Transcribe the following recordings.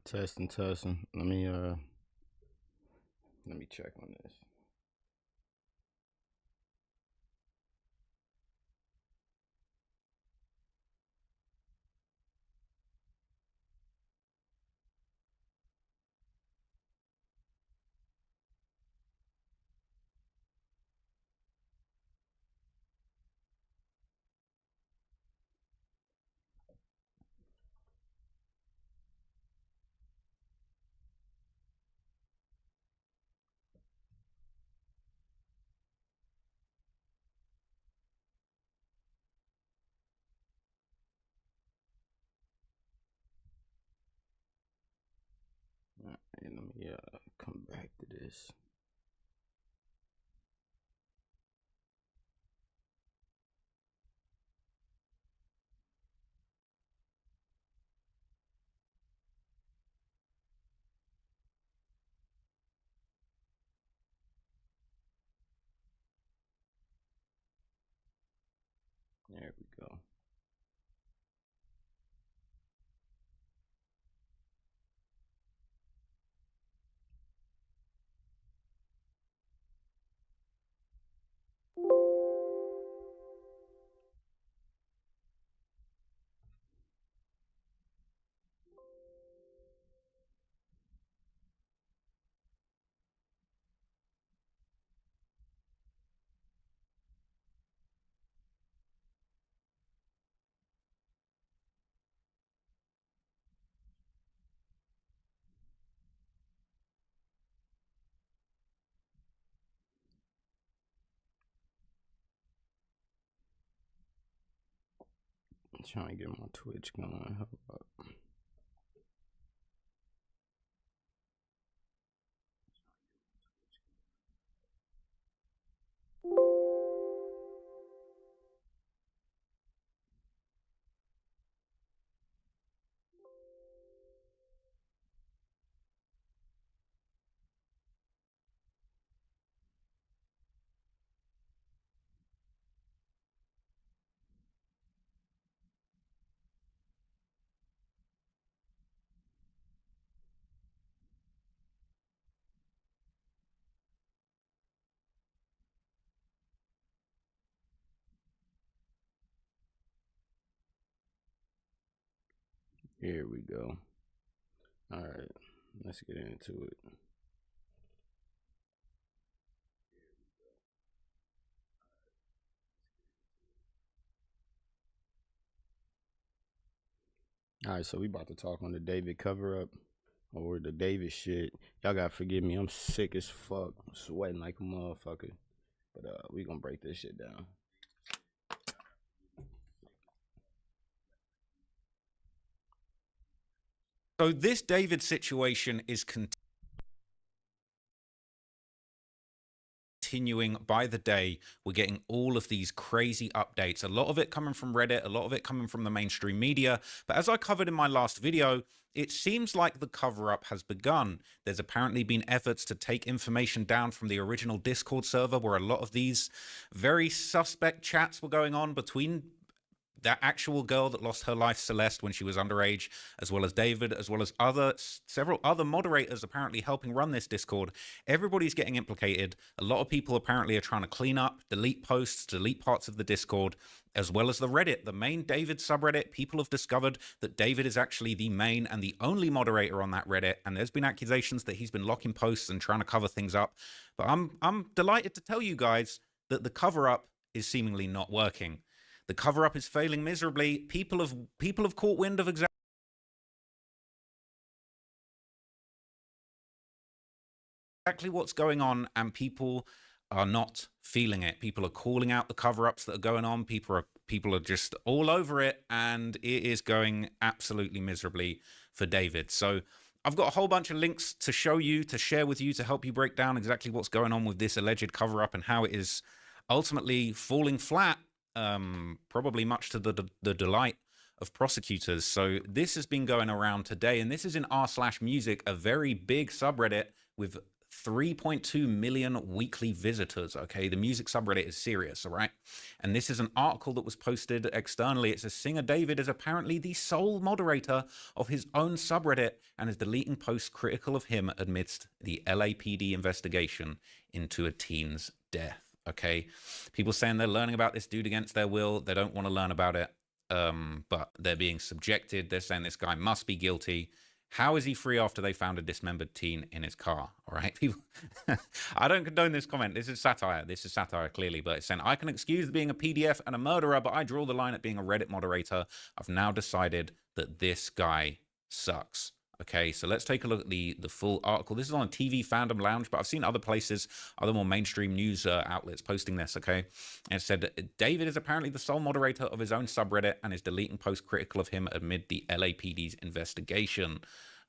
Testing. Let me check on this. All right, let me come back to this. There we go. I'm trying to get my Twitch going. Hold up. Here we go. All right, let's get into it. All right, so we about to talk on the David cover up or the David shit. Y'all gotta forgive me. I'm sick as fuck. I'm sweating like a motherfucker. But we gonna break this shit down. So this David situation is continuing by the day. We're getting all of these crazy updates, a lot of it coming from Reddit, a lot of it coming from the mainstream media. But as I covered in my last video, it seems like the cover-up has begun. There's apparently been efforts to take information down from the original Discord server where a lot of these very suspect chats were going on between that actual girl that lost her life, Celeste, when she was underage, as well as David, as well as several other moderators apparently helping run this Discord. Everybody's getting implicated. A lot of people apparently are trying to clean up, delete posts, delete parts of the Discord, as well as the Reddit, the main David subreddit. People have discovered that David is actually the main and the only moderator on that Reddit, and there's been accusations that he's been locking posts and trying to cover things up. But I'm delighted to tell you guys that the cover-up is seemingly not working. The cover-up is failing miserably. People have caught wind of exactly what's going on, and people are not feeling it. People are calling out the cover-ups that are going on. People are just all over it, and it is going absolutely miserably for David. So I've got a whole bunch of links to show you, to share with you, to help you break down exactly what's going on with this alleged cover-up and how it is ultimately falling flat, probably much to the delight of prosecutors. So this has been going around today, and this is in r/music, a very big subreddit with 3.2 million weekly visitors. Okay, the music subreddit is serious, all right? And this is an article that was posted externally. It says singer David is apparently the sole moderator of his own subreddit and is deleting posts critical of him amidst the LAPD investigation into a teen's death. Okay, people saying they're learning about this dude against their will. They don't want to learn about it, but they're being subjected. They're saying this guy must be guilty. How is he free after they found a dismembered teen in his car? All right, people. I don't condone this comment. This is satire. This is satire, clearly. But it's saying, I can excuse being a PDF and a murderer, but I draw the line at being a Reddit moderator. I've now decided that this guy sucks. Okay, so let's take a look at the full article. This is on TV Fandom Lounge, but I've seen other places, other more mainstream news outlets posting this, okay? And it said, David is apparently the sole moderator of his own subreddit and is deleting posts critical of him amid the LAPD's investigation,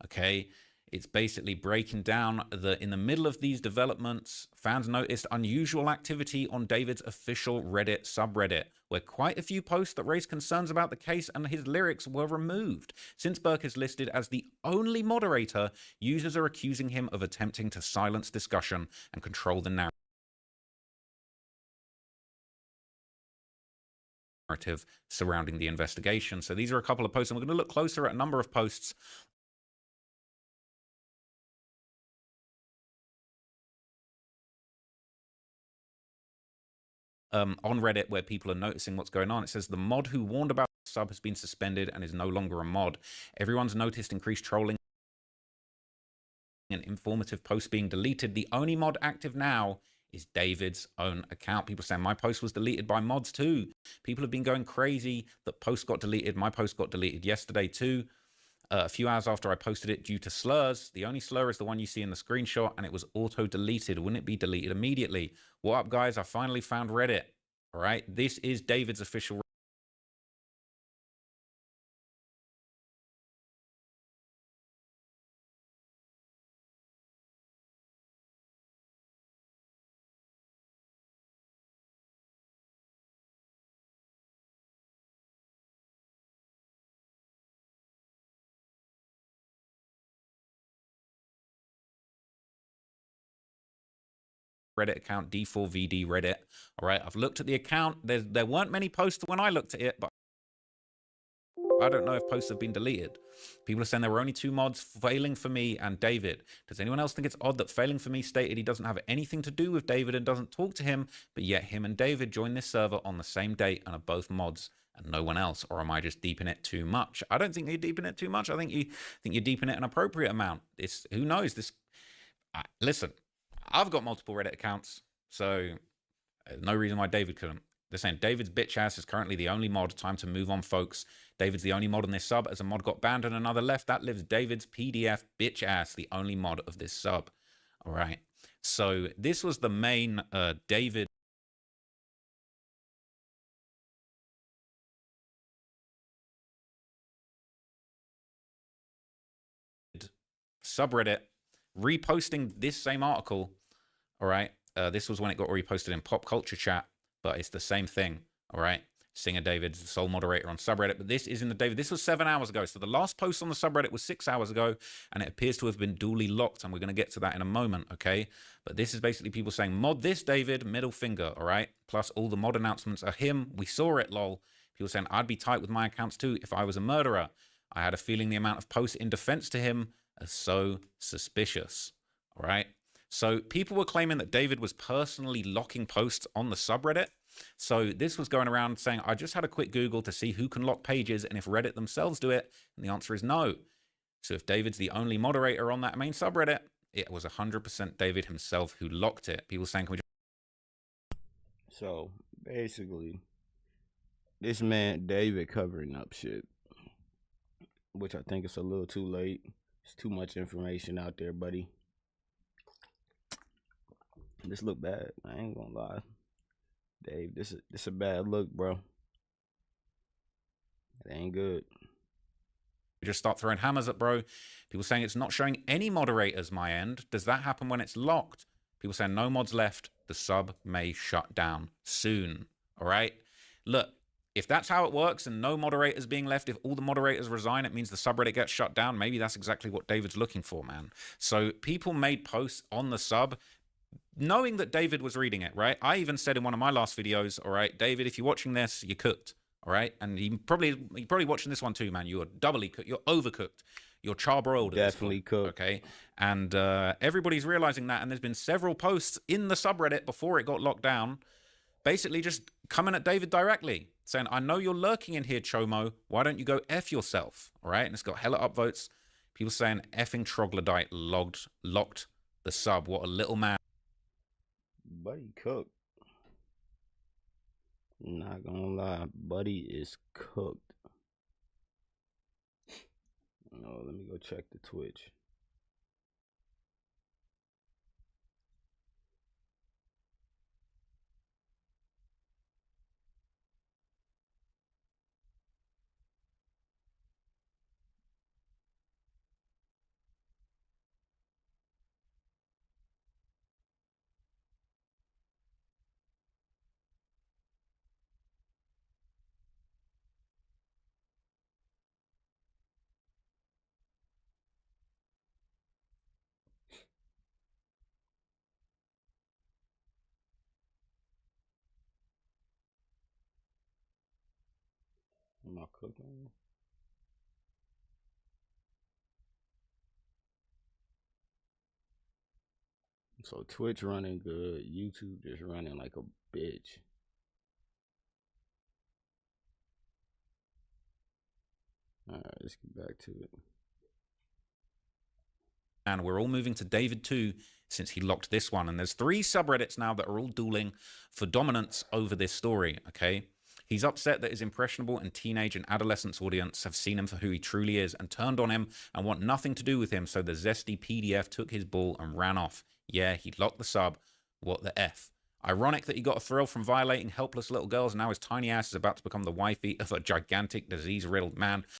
okay? It's basically breaking down in the middle of these developments, fans noticed unusual activity on David's official Reddit subreddit, where quite a few posts that raised concerns about the case and his lyrics were removed. Since Burke is listed as the only moderator, users are accusing him of attempting to silence discussion and control the narrative surrounding the investigation. So these are a couple of posts, and we're going to look closer at a number of posts on Reddit where people are noticing what's going on. It says the mod who warned about the sub has been suspended and is no longer a mod. Everyone's noticed increased trolling and informative posts being deleted. The only mod active now is David's own account. People saying my post was deleted by mods too. People have been going crazy that post got deleted. My post got deleted yesterday too. A few hours after I posted it due to slurs. The only slur is the one you see in the screenshot, and it was auto-deleted. Wouldn't it be deleted immediately? What up, guys? I finally found Reddit. All right, this is David's official Reddit account, D4VD Reddit. All right, I've looked at the account. There weren't many posts when I looked at it, but I don't know if posts have been deleted. People are saying there were only 2 mods, Failing for Me and David. Does anyone else think it's odd that Failing for Me stated he doesn't have anything to do with David and doesn't talk to him, but yet him and David joined this server on the same date and are both mods and no one else? Or am I just deep in it too much? I don't think you're deep in it too much. I think you're deep in it an appropriate amount. Who knows? Listen, I've got multiple Reddit accounts, so no reason why David couldn't. They're saying David's bitch ass is currently the only mod. Time to move on, folks. David's the only mod on this sub. As a mod got banned and another left, that lives David's PDF bitch ass, the only mod of this sub. All right. So this was the main David subreddit reposting this same article. All right. This was when it got reposted in Pop Culture Chat, but it's the same thing. All right. Singer David's the sole moderator on subreddit, but this isn't the David. This was 7 hours ago. So the last post on the subreddit was 6 hours ago, and it appears to have been duly locked, and we're going to get to that in a moment, okay? But this is basically people saying, mod this, David, middle finger, all right? Plus all the mod announcements are him. We saw it, lol. People saying, I'd be tight with my accounts too if I was a murderer. I had a feeling the amount of posts in defense to him are so suspicious, all right? So people were claiming that David was personally locking posts on the subreddit. So this was going around saying, I just had a quick Google to see who can lock pages and if Reddit themselves do it. And the answer is no. So if David's the only moderator on that main subreddit, it was 100% David himself who locked it. People saying, can we just... So basically, this man, David, covering up shit, which I think is a little too late. It's too much information out there, buddy. This look bad. I ain't gonna lie. Dave, this is a bad look, bro. It ain't good. just start throwing hammers at bro? People saying it's not showing any moderators my end. Does that happen when it's locked? People saying no mods left. The sub may shut down soon. All right. Look, If that's how it works and no moderators being left, if all the moderators resign, it means the subreddit gets shut down. Maybe that's exactly what David's looking for, man. So people made posts on the sub knowing that David was reading it, right? I even said in one of my last videos, all right, David, if you're watching this, you're cooked, all right? And you're probably watching this one too, man. You're doubly cooked. You're overcooked. You're charbroiled. Definitely cooked. Okay. And everybody's realizing that. And there's been several posts in the subreddit before it got locked down, basically just coming at David directly, saying, I know you're lurking in here, Chomo. Why don't you go F yourself? All right. And it's got hella upvotes. People saying effing troglodyte locked the sub. What a little man. Buddy cooked. Not gonna lie, Buddy is cooked. Oh, let me go check the Twitch. Am I cooking? So Twitch running good, YouTube just running like a bitch. Alright, let's get back to it. And we're all moving to David too, since he locked this one. And there's 3 subreddits now that are all dueling for dominance over this story, okay? He's upset that his impressionable and teenage and adolescence audience have seen him for who he truly is and turned on him and want nothing to do with him, so the zesty PDF took his ball and ran off. Yeah, he locked the sub. What the F? Ironic that he got a thrill from violating helpless little girls, and now his tiny ass is about to become the wifey of a gigantic, disease-riddled man